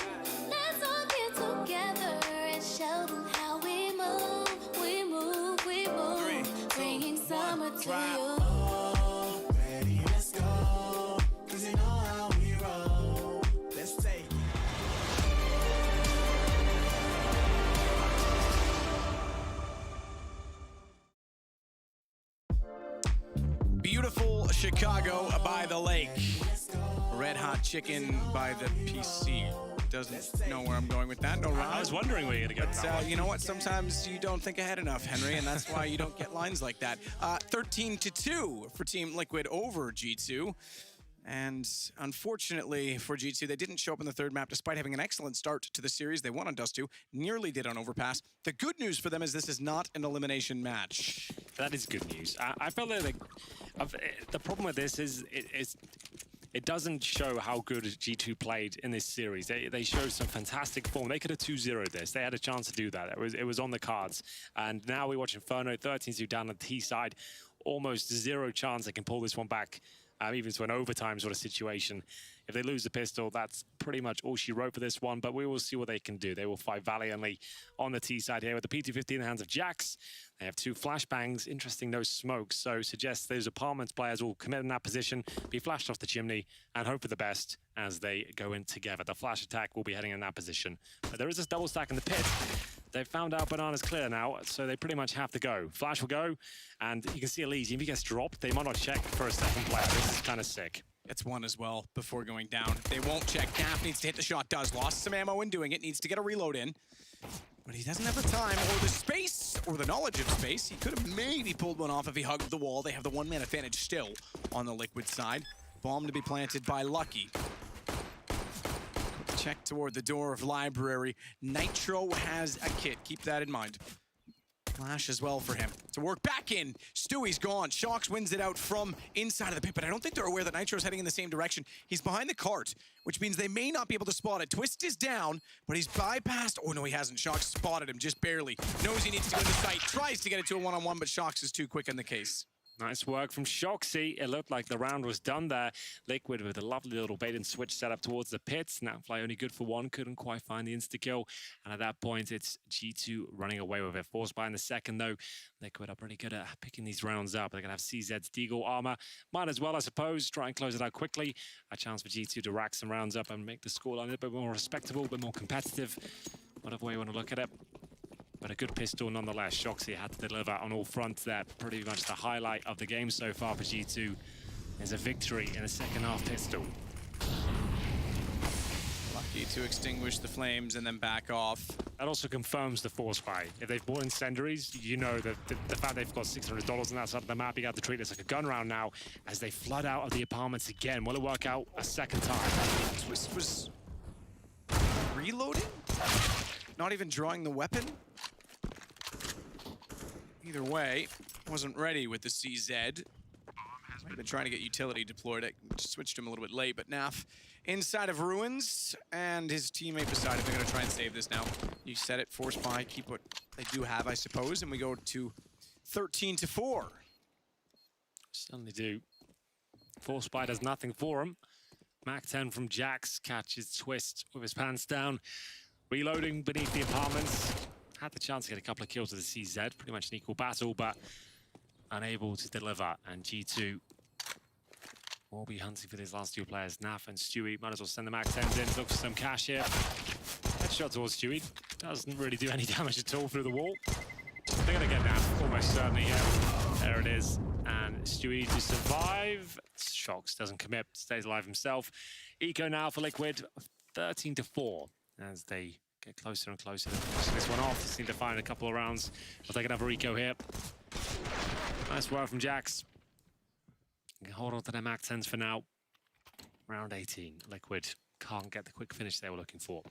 E: Let's all get together and show them how we move. We move, we move.
D: 3, 2,
E: Bringing
D: 1,
E: summer to
D: drop.
E: you.
D: Oh, ready, let's go. 'Cause you know how we roll. Let's take it.
A: Beautiful Chicago by the lake. Red Hot Chicken by the PC. Doesn't know where I'm going with that. No
B: I
A: rhyme.
B: was wondering where you're going to go with that one.
A: You know what? Sometimes you don't think ahead enough, Henry, and that's why you don't get lines like that. 13-2 for Team Liquid over G2. And unfortunately for G2, they didn't show up in the third map despite having an excellent start to the series. They won on Dust 2, nearly did on Overpass. The good news for them is this is not an elimination match.
B: That is good news. I felt like the problem with this is it doesn't show how good G2 played in this series. They showed some fantastic form. They could have 2-0'd this. They had a chance to do that. It was on the cards. And now we watch Inferno 13-2 down on the T side. Almost zero chance they can pull this one back, even to an overtime sort of situation. If they lose the pistol, that's pretty much all she wrote for this one, but we will see what they can do. They will fight valiantly on the T side here with the P250 in the hands of Jax. They have 2 flashbangs. Interesting, no smoke, so suggests those apartments players will commit in that position, be flashed off the chimney, and hope for the best as they go in together. The flash attack will be heading in that position. But there is this double stack in the pit. They've found out Banana's clear now, so they pretty much have to go. Flash will go, and you can see Elise, if he gets dropped, they might not check for a second player. This is kind of sick.
A: It's one as well before going down. They won't check. Gaff needs to hit the shot. Does. Lost some ammo in doing it. Needs to get a reload in. But he doesn't have the time or the space or the knowledge of space. He could have maybe pulled one off if he hugged the wall. They have the one-man advantage still on the Liquid side. Bomb to be planted by Lucky. Check toward the door of Library. Nitro has a kit. Keep that in mind. Flash as well for him. To work back in. Stewie's gone. Shocks wins it out from inside of the pit, but I don't think they're aware that Nitro's heading in the same direction. He's behind the cart, which means they may not be able to spot it. Twist is down, but he's bypassed. Oh, no, he hasn't. Shocks spotted him just barely. Knows he needs to go into sight. Tries to get it to a one-on-one, but Shocks is too quick in the case.
B: Nice work from Shoxy. It looked like the round was done there. Liquid with a lovely little bait and switch set up towards the pits. Snapfly only good for one, couldn't quite find the insta-kill. And at that point, it's G2 running away with it. Forced by in the second, though. Liquid are pretty good at picking these rounds up. They're going to have CZ's Deagle armor. Might as well, I suppose, try and close it out quickly. A chance for G2 to rack some rounds up and make the scoreline a little bit more respectable, a bit more competitive. Whatever way you want to look at it. But a good pistol nonetheless. Shoxy had to deliver on all fronts there. Pretty much the highlight of the game so far for G2 is a victory in the second half pistol.
A: Lucky to extinguish the flames and then back off.
B: That also confirms the force buy. If they've bought incendiaries, you know that the fact they've got $600 on that side of the map, you got to treat this like a gun round now as they flood out of the apartments again. Will it work out a second time?
A: Twist was reloading? Not even drawing the weapon? Either way, wasn't ready with the CZ. Might have been trying to get utility deployed. I switched him a little bit late, but Naf inside of Ruins and his teammate beside him. They're going to try and save this now. You said it, force buy, keep what they do have, I suppose, and we go to 13-4.
B: Certainly do. Force buy does nothing for him. Mac 10 from Jax catches Twist with his pants down. Reloading beneath the apartments. Had the chance to get a couple of kills with the CZ. Pretty much an equal battle, but unable to deliver. And G2 We'll be hunting for these last two players. Naf and Stewie might as well send the Mac 10s in, look for some cash here. Headshot towards Stewie. Doesn't really do any damage at all through the wall. They're gonna get Naf, almost certainly here. There it is. And Stewie to survive. Shocks, doesn't commit, stays alive himself. Eco now for Liquid, 13-4 as they get closer and closer to finishing this one off. Just need to find a couple of rounds. I'll take another Eco here. Nice work from Jax. Hold on to their Mac 10s for now. Round 18, Liquid can't get the quick finish they were looking for.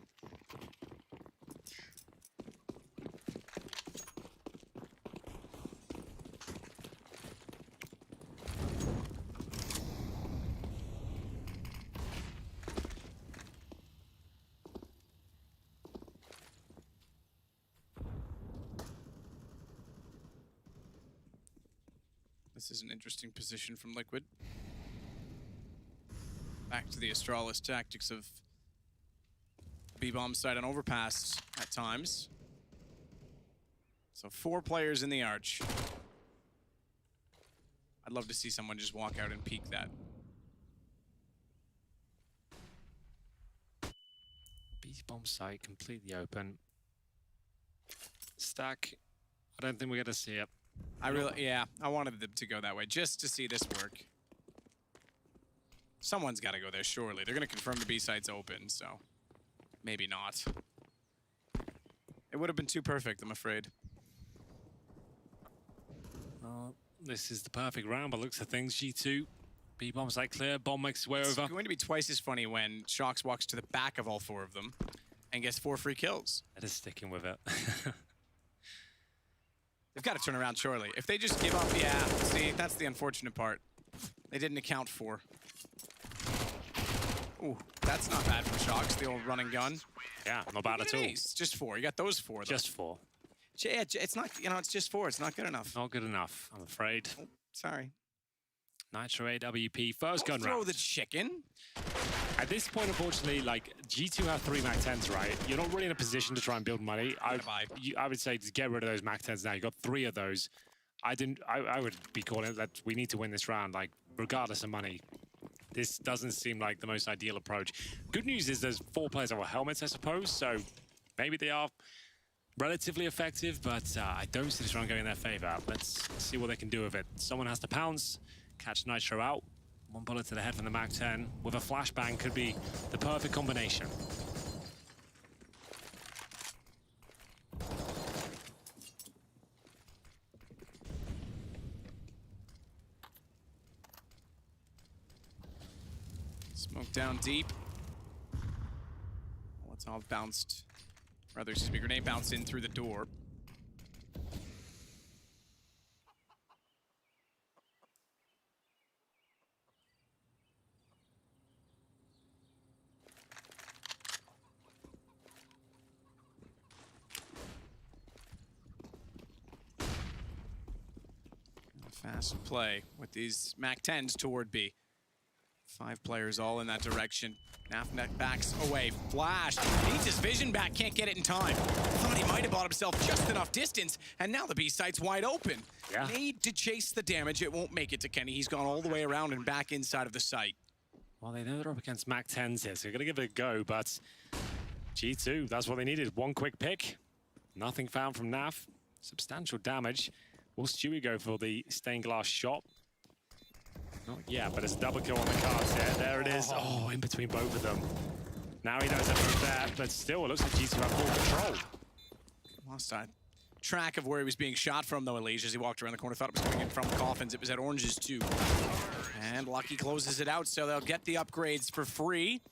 A: This is an interesting position from Liquid. Back to the Astralis tactics of B-bomb side on overpass at times. So 4 players in the arch. I'd love to see someone just walk out and peek that.
B: B-bomb site completely open. Stack, I don't think we're gonna see it.
A: Yeah, I wanted them to go that way just to see this work. Someone's got to go there, surely. They're going to confirm the B site's open, so maybe not. It would have been too perfect, I'm afraid.
B: This is the perfect round, but looks of things. G2, B-bomb site clear, bomb makes its way over.
A: It's going to be twice as funny when Shox walks to the back of all 4 of them and gets 4 free kills.
B: It is sticking with it.
A: They've got to turn around surely. If they just give up, yeah, see, that's the unfortunate part. They didn't account for. Ooh, that's not bad from Shox, the old running gun.
B: Yeah, not bad at all.
A: Ace. Just 4. You got those 4, though.
B: Just 4.
A: Yeah, it's not, it's just 4. It's not good enough.
B: Not good enough, I'm afraid.
A: Oh, sorry.
B: Nitro AWP, first gun
A: Throw
B: round.
A: the chicken.
B: At this point, unfortunately, like, G2 have 3 Mac 10s, right? You're not really in a position to try and build money. I would say just get rid of those Mac 10s now. You got 3 of those. I would be calling it that we need to win this round, like, regardless of money. This doesn't seem like the most ideal approach. Good news is there's 4 players that were helmets, I suppose, so maybe they are relatively effective, but I don't see this round going in their favor. Let's see what they can do with it. Someone has to pounce, catch Nitro out. 1 bullet to the head from the Mac 10 with a flashbang could be the perfect combination.
A: Smoke down deep. Molotov bounced, rather, excuse me, grenade bounced in through the door. Fast play with these Mac 10s toward B. 5 players all in that direction. Nafnet backs away. Flash. Needs his vision back. Can't get it in time. Thought he might have bought himself just enough distance. And now the B site's wide open.
B: Yeah.
A: Need to chase the damage. It won't make it to Kenny. He's gone all the way around and back inside of the site.
B: Well, they know they're up against Mac 10s here, so they're going to give it a go, but G2, that's what they needed. 1 quick pick. Nothing found from Naf. Substantial damage. Will Stewie go for the stained glass shot? Not yet, but it's a double kill on the cards there. There it is. Oh, in between both of them. Now he knows that from there, but still, it looks like G2 have full control.
A: Lost track of where he was being shot from, though, Elige, as he walked around the corner. Thought it was coming in from Coffins. It was at Oranges, too. And Lucky closes it out, so they'll get the upgrades for free.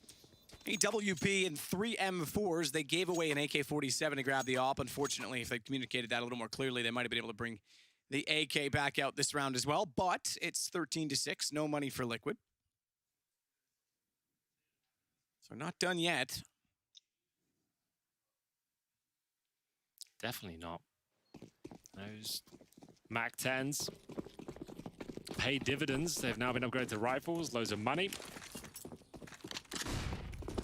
A: AWP and 3 M4s. They gave away an AK-47 to grab the AWP. Unfortunately, if they communicated that a little more clearly, they might have been able to bring the AK back out this round as well. But it's 13-6. No money for Liquid. So not done yet.
B: Definitely not. Those Mac 10s pay dividends. They've now been upgraded to rifles, loads of money.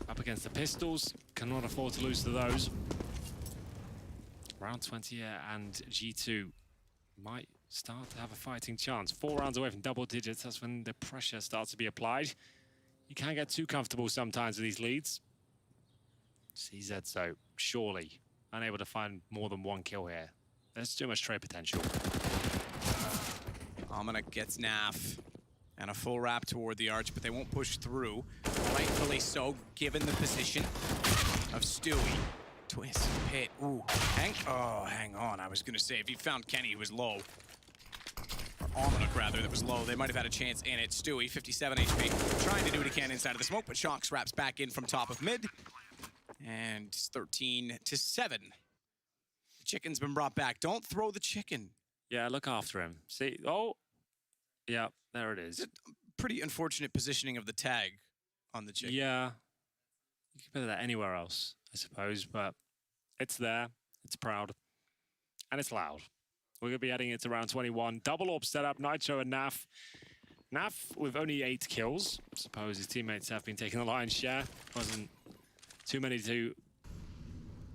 B: Up against the pistols, cannot afford to lose to those. Round 20 and G2 might start to have a fighting chance. 4 rounds away from double digits, that's when the pressure starts to be applied. You can't get too comfortable sometimes with these leads. CZ, so surely unable to find more than 1 kill here. There's too much trade potential.
A: Omnic gets Naf and a full wrap toward the arch, but they won't push through. Rightfully so, given the position of Stewie. Twist, pit, ooh, hang on. I was gonna say, if he found Kenny, who was low, or Omnic rather, that was low, they might have had a chance in it. Stewie, 57 HP, trying to do what he can inside of the smoke, but Shocks wraps back in from top of mid, and 13-7. The chicken's been brought back. Don't throw the chicken.
B: Yeah, look after him. See, oh, yeah, there it is.
A: Pretty unfortunate positioning of the tag on the chicken.
B: Yeah, you could put that anywhere else, I suppose, but it's there, it's proud, and it's loud. We're going to be heading into round 21. Double orb setup, Nitro and Naf. Naf with only 8 kills. I suppose his teammates have been taking the lion's share. Wasn't too many to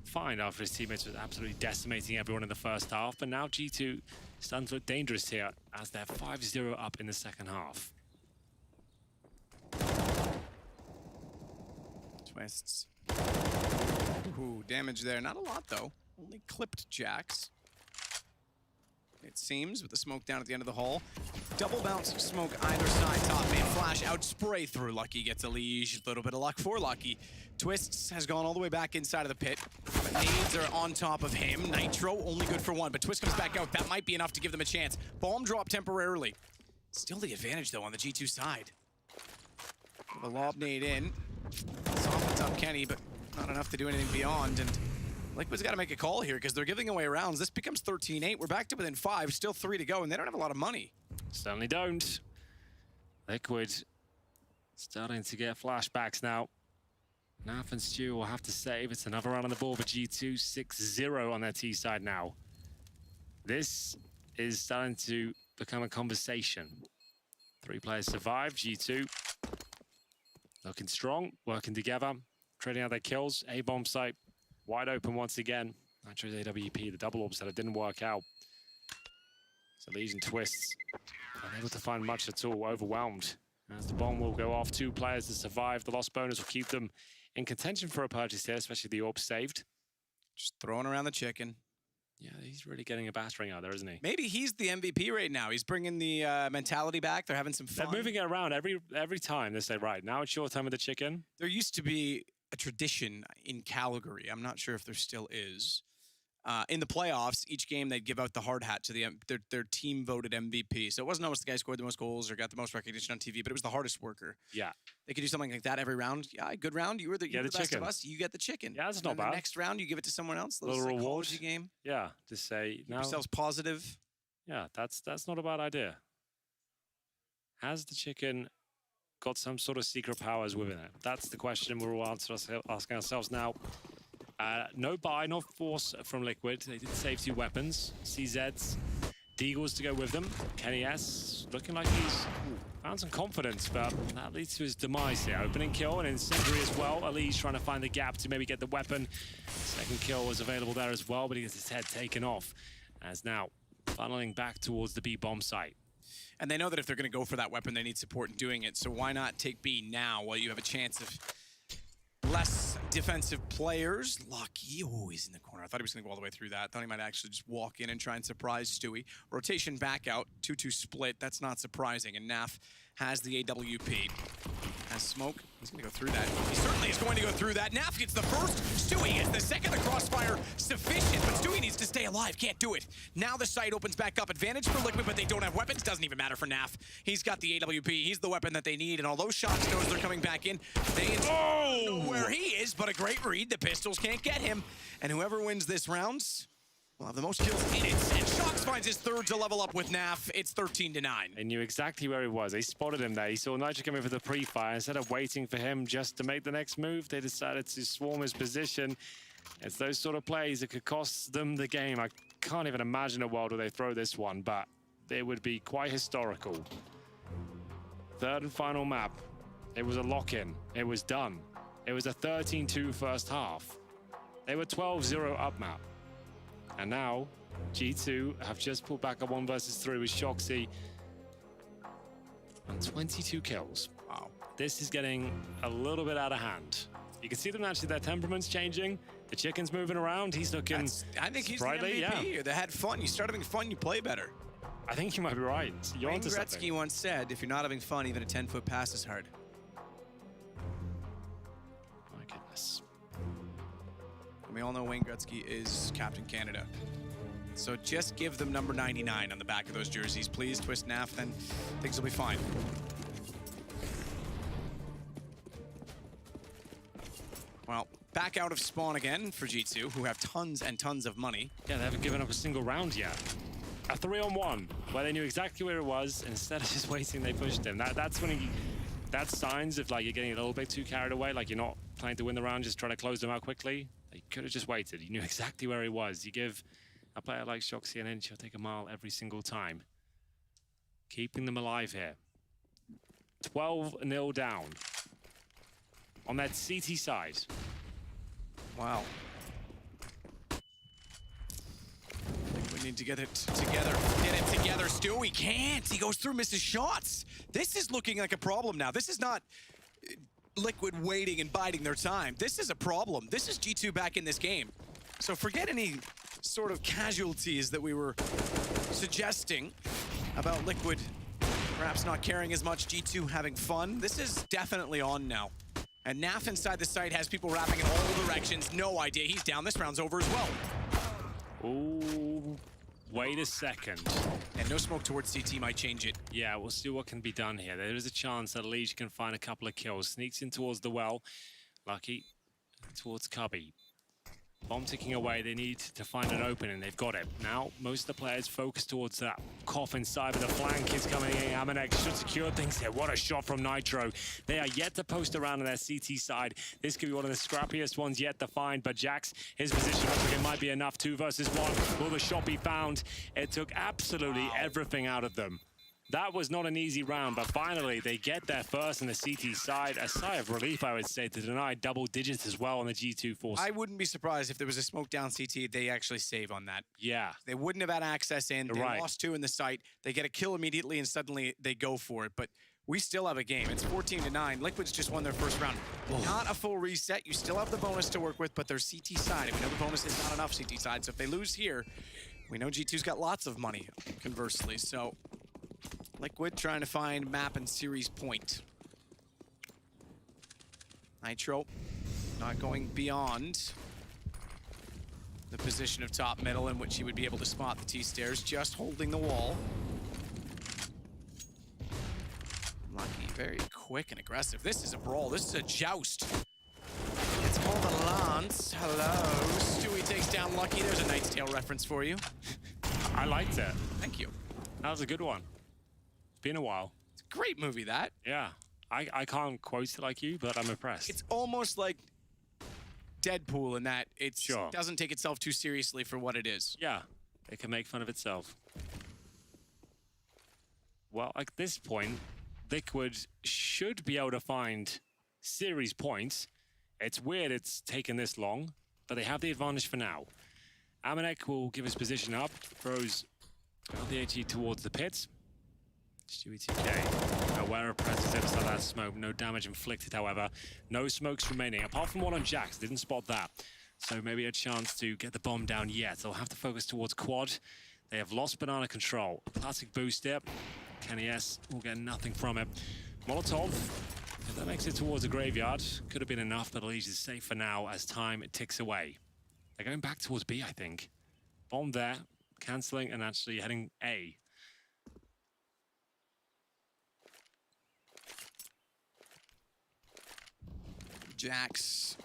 B: find after his teammates were absolutely decimating everyone in the first half. But now G2 starting to look dangerous here as they're 5-0 up in the second half.
A: Twists. Ooh, damage there. Not a lot, though. Only clipped Jax. It seems, with the smoke down at the end of the hall. Double bounce of smoke either side. Top mid flash out, spray through. Lucky gets a leash. A little bit of luck for Lucky. Twists has gone all the way back inside of the pit. Nades are on top of him. Nitro only good for 1, but Twist comes back out. That might be enough to give them a chance. Bomb drop temporarily. Still the advantage, though, on the G2 side. The lob nade in. Softens up Kenny, but not enough to do anything beyond. And Liquid's got to make a call here because they're giving away rounds. This becomes 13-8. We're back to within 5. Still 3 to go, and they don't have a lot of money.
B: Certainly don't. Liquid starting to get flashbacks now. Naf and Stu will have to save. It's another round on the board for G2. 6-0 on their T side now. This is starting to become a conversation. 3 players survive. G2 looking strong, working together, trading out their kills. A-bomb site wide open once again. Nitro's AWP, the double orb setup didn't work out. So Legion Twists unable to find much at all, overwhelmed. As the bomb will go off, 2 players to survive. The lost bonus will keep them in contention for a purchase here, especially the orb saved.
A: Just throwing around the chicken.
B: Yeah, he's really getting a battering out there, isn't he?
A: Maybe he's the MVP right now. He's bringing the mentality back. They're having some fun.
B: They're moving it around every time. They say, right, now it's your time with the chicken.
A: There used to be a tradition in Calgary. I'm not sure if there still is. In the playoffs, each game they'd give out the hard hat to their team voted MVP. So it wasn't almost the guy who scored the most goals or got the most recognition on TV, but it was the hardest worker.
B: Yeah.
A: They could do something like that every round. Yeah, good round. You were the best
B: chicken.
A: of us. You get the chicken.
B: Yeah, that's
A: and
B: not
A: then
B: bad.
A: The next round, you give it to someone else.
B: Little reward.
A: Game.
B: Yeah, just say,
A: Keep
B: no.
A: yourselves positive.
B: Yeah, that's not a bad idea. Has the chicken got some sort of secret powers within it? That's the question we're all asking ourselves now. No buy, no force from Liquid. They did save 2 weapons. CZs, Deagles to go with them. Kenny S looking like he's found some confidence, but that leads to his demise here. Opening kill and incendiary as well. Ali's trying to find the gap to maybe get the weapon. Second kill was available there as well, but he gets his head taken off. As now funneling back towards the B bomb site.
A: And they know that if they're going to go for that weapon, they need support in doing it. So why not take B now while you have a chance of less defensive players? Lucky. Oh, he's in the corner. I thought he was going to go all the way through that. Thought he might actually just walk in and try and surprise Stewie. Rotation back out. 2-2 split. That's not surprising. And Naf has the AWP. Has smoke. He's going to go through that. He certainly is going to go through that. Naf gets the first. Stewie gets the second. The crossfire sufficient, but Stewie needs to stay alive. Can't do it. Now the site opens back up. Advantage for Liquid, but they don't have weapons. Doesn't even matter for Naf. He's got the AWP. He's the weapon that they need. And although Shots knows they're coming back in, they don't know where he is, but a great read. The pistols can't get him. And whoever wins this round will have the most kills in it. And Shocks finds his 3rd to level up with Naf. It's 13-9.
B: They knew exactly where he was. They spotted him there. He saw Nitro come in for the pre-fire. Instead of waiting for him just to make the next move, they decided to swarm his position. It's those sort of plays that could cost them the game. I can't even imagine a world where they throw this one, but it would be quite historical. 3rd and final map. It was a lock-in. It was done. It was a 13-2 first half. They were 12-0 up map. And now G2 have just pulled back a 1 versus 3 with Shoxy and 22 kills.
A: Wow.
B: This is getting a little bit out of hand. You can see them actually, their temperament's changing. The chicken's moving around. He's looking
A: I think he's
B: sprightly,
A: the MVP.
B: yeah.
A: They had fun. You start having fun, you play better.
B: I think you might be right. You're
A: Wayne
B: onto
A: Gretzky
B: something.
A: once said, if you're not having fun, even a 10-foot pass is hard.
B: My goodness.
A: And we all know Wayne Gretzky is Captain Canada. So just give them number 99 on the back of those jerseys, please, Twist Naf, then things will be fine. Well, back out of spawn again for G2, who have tons and tons of money.
B: Yeah, they haven't given up a single round yet. A 3-on-1, where they knew exactly where it was, and instead of just waiting, they pushed him. That's when that's signs of like you're getting a little bit too carried away, like you're not planning to win the round, just trying to close them out quickly. They could have just waited. You knew exactly where he was. You give a player like Shoxy an inch, he'll take a mile every single time. Keeping them alive here. 12-0 down. On that CT side.
A: Wow. We need to get it together. Get it together, Stu. He can't. He goes through, misses shots. This is looking like a problem now. This is not Liquid waiting and biding their time. This is a problem. This is G2 back in this game. So forget any sort of casualties that we were suggesting about Liquid perhaps not caring as much, G2 having fun. This is definitely on now. And Naf inside the site has people wrapping in all directions. No idea. He's down. This round's over as well.
B: Ooh, wait a second.
A: And no smoke towards CT might change it.
B: Yeah, we'll see what can be done here. There is a chance that Liege can find a couple of kills. Sneaks in towards the well. Lucky towards Cubby. Bomb ticking away. They need to find an opening. They've got it. Now, most of the players focus towards that coffin side, but the flank is coming in. Amanek should secure things here. What a shot from Nitro. They are yet to post around on their CT side. This could be one of the scrappiest ones yet to find, but Jax, his position looks like it might be enough. 2 versus 1. Will the shot be found? It took absolutely everything out of them. That was not an easy round, but finally they get there first on the CT side. A sigh of relief, I would say, to deny double digits as well on the G2 force.
A: I wouldn't be surprised if there was a smoke down CT, they actually save on that.
B: Yeah.
A: They wouldn't have had access in. They
B: right.
A: lost 2 in the site. They get a kill immediately, and suddenly they go for it. But we still have a game. It's 14-9. Liquid's just won their first round. Not a full reset. You still have the bonus to work with, but their CT side, and we know the bonus is not enough CT side. So if they lose here, we know G2's got lots of money, conversely. So Liquid trying to find map and series point. Nitro not going beyond the position of top middle in which he would be able to spot the T-stairs, just holding the wall. Lucky, very quick and aggressive. This is a brawl. This is a joust. It's called a lance. Hello. Stewie takes down Lucky. There's a Knight's Tale reference for you.
B: I liked it.
A: Thank you.
B: That was a good one. It's been a while.
A: It's a great movie, that.
B: Yeah. I can't quote it like you, but I'm impressed.
A: It's almost like Deadpool in that it
B: Sure.
A: doesn't take itself too seriously for what it is.
B: Yeah. It can make fun of itself. Well, at this point, Liquid should be able to find series points. It's weird it's taken this long, but they have the advantage for now. Amanek will give his position up, throws the AT towards the pits. Stewie TK, aware of presence inside that smoke. No damage inflicted, however. No smokes remaining, apart from one on Jax. Didn't spot that. So maybe a chance to get the bomb down yet. They'll have to focus towards quad. They have lost banana control. Classic boost dip. Kenny S will get nothing from it. Molotov, if that makes it towards the graveyard, could have been enough, but Elise is safe for now as time ticks away. They're going back towards B, I think. Bomb there, cancelling and actually heading A.
A: Jax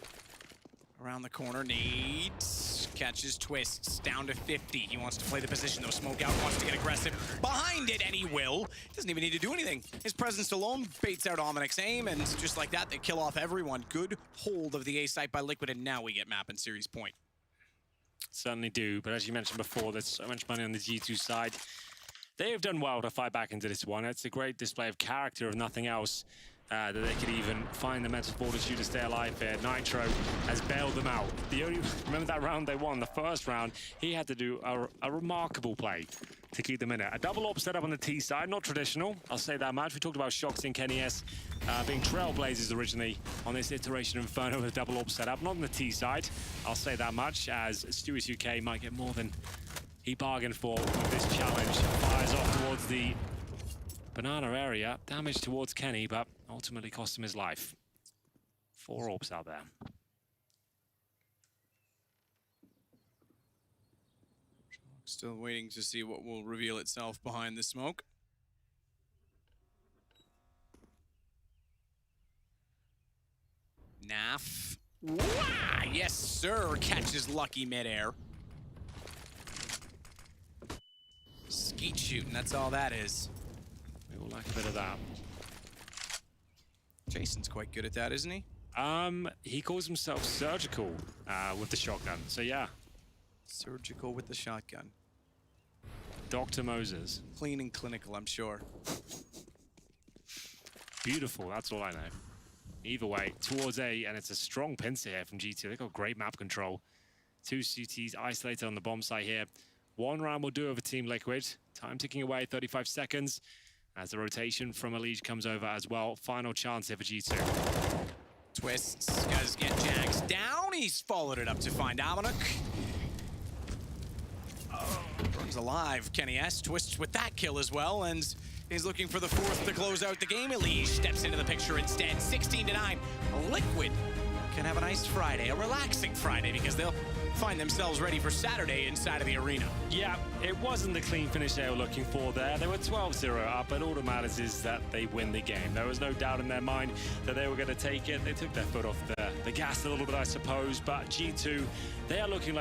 A: around the corner, needs, catches, twists, down to 50. He wants to play the position though. Smoke out, wants to get aggressive. Behind it, and he will. Doesn't even need to do anything. His presence alone baits out Ominix's aim, and just like that, they kill off everyone. Good hold of the A site by Liquid, and now we get map and series point.
B: Certainly do, but as you mentioned before, there's so much money on the G2 side. They have done well to fight back into this one. It's a great display of character, if nothing else. that they could even find the mental fortitude to stay alive here. Nitro has bailed them out. Remember that round they won, the first round? He had to do a remarkable play to keep them in it. A double op setup on the T side, not traditional, I'll say that much. We talked about Shox and Kenny S being trailblazers originally on this iteration of Inferno with a double op setup, not on the T side, I'll say that much, as Stewie UK might get more than he bargained for with this challenge. Fires off towards the banana area, damage towards Kenny, but ultimately cost him his life. 4 orbs out there.
A: Still waiting to see what will reveal itself behind the smoke. Naf. Wow! Yes, sir. Catches Lucky midair. Skeet shooting, that's all that is.
B: We will lack a bit of that.
A: Jason's quite good at that, isn't he?
B: He calls himself surgical with the shotgun, so yeah.
A: Surgical with the shotgun.
B: Dr. Moses.
A: Clean and clinical, I'm sure.
B: Beautiful, that's all I know. Either way, towards A, and it's a strong pincer here from G2. They've got great map control. 2 CTs isolated on the bomb site here. 1 round will do over Team Liquid. Time ticking away, 35 seconds. As the rotation from Elige comes over as well. Final chance here for G2.
A: Twists, guys get Jags down. He's followed it up to find Amonuk. Runs alive, Kenny S. Twists with that kill as well, and he's looking for the 4th to close out the game. Elige steps into the picture instead. 16-9. Liquid can have a nice Friday, a relaxing Friday, because they'll find themselves ready for Saturday inside of the arena.
B: Yeah, it wasn't the clean finish they were looking for there. They were 12-0 up, but all that matters is that they win the game. There was no doubt in their mind that they were going to take it. They took their foot off the gas a little bit, I suppose, but G2, they are looking like